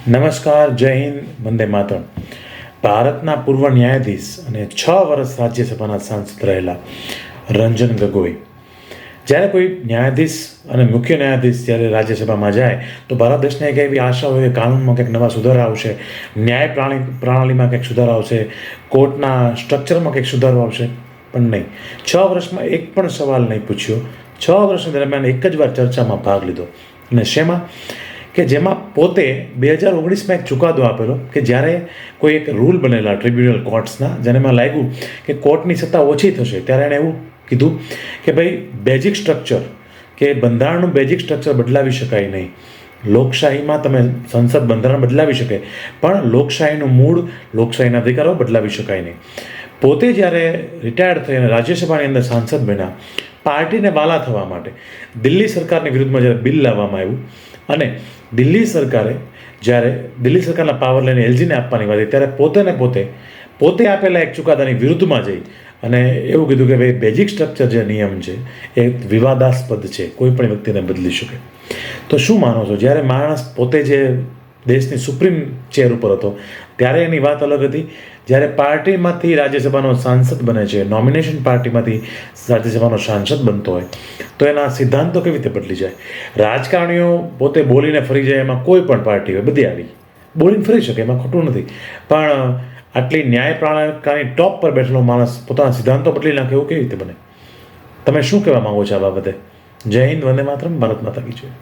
નમસ્કાર, જય હિન્દ, વંદે માતરમ. ભારતના પૂર્વ ન્યાયાધીશ અને 6 વર્ષ રાજ્યસભાના સાંસદ રહેલા રંજન ગગોઈ જ્યારે કોઈ ન્યાયાધીશ અને મુખ્ય ન્યાયાધીશ જ્યારે રાજ્યસભામાં જાય તો ભારત દેશને એક એવી આશા હોય કે કાનૂનમાં કંઈક નવા સુધારા આવશે, ન્યાય પ્રણાલીમાં કંઈક સુધારા આવશે, કોર્ટના સ્ટ્રક્ચરમાં કંઈક સુધારો આવશે. પણ નહીં, 6 વર્ષમાં એક પણ સવાલ નહીં પૂછ્યો. 6 વર્ષ દરમિયાન એક જ વાર ચર્ચામાં ભાગ લીધો. અને શેમાં? કે જેમાં પોતે 2019માં એક ચુકાદો આપેલો કે જ્યારે કોઈ એક રૂલ બનેલા ટ્રિબ્યુનલ કોર્ટ્સના, જેને એમાં લાગ્યું કે કોર્ટની સત્તા ઓછી થશે, ત્યારે એણે એવું કીધું કે ભાઈ બેઝિક સ્ટ્રક્ચર કે બંધારણનું બેઝિક સ્ટ્રક્ચર બદલાવી શકાય નહીં. લોકશાહીમાં તમે સંસદ બંધારણ બદલાવી શકે, પણ લોકશાહીનું મૂળ, લોકશાહીના અધિકારો બદલાવી શકાય નહીં. પોતે જ્યારે રિટાયર્ડ થઈને રાજ્યસભાની અંદર સાંસદ બન્યા, પાર્ટીને વાલા થવા માટે દિલ્હી સરકારની વિરુદ્ધમાં જ્યારે બિલ લાવવામાં આવ્યું અને દિલ્હી સરકારે જ્યારે દિલ્હી સરકારના પાવર લઈને એલજીને આપવાની વાત ત્યારે પોતે આપેલા એક ચુકાદાની વિરુદ્ધમાં જઈ અને એવું કીધું કે ભાઈ બેઝિક સ્ટ્રક્ચર જે નિયમ છે એ વિવાદાસ્પદ છે, કોઈ પણ વ્યક્તિને બદલી શકે. તો શું માનો છો? જ્યારે માણસ પોતે જે દેશની સુપ્રીમ ચેર ઉપર હતો ત્યારે એની વાત અલગ હતી. જ્યારે પાર્ટીમાંથી રાજ્યસભાનો સાંસદ બને છે, નોમિનેશન પાર્ટીમાંથી રાજ્યસભાનો સાંસદ બનતો હોય તો એના સિદ્ધાંતો કેવી રીતે બદલી જાય? રાજકારણીઓ પોતે બોલીને ફરી જાય, એમાં કોઈ પણ પાર્ટી હોય, બધી આવી બોલીને ફરી શકે, એમાં ખોટું નથી. પણ આટલી ન્યાય પ્રણાલીની ટોપ પર બેઠેલો માણસ પોતાના સિદ્ધાંતો બદલી નાખે, એવું કેવી રીતે બને? તમે શું કહેવા માંગો છો આ બાબતે? જય હિન્દ, વંદે માતરમ, ભારત માતા કી જય.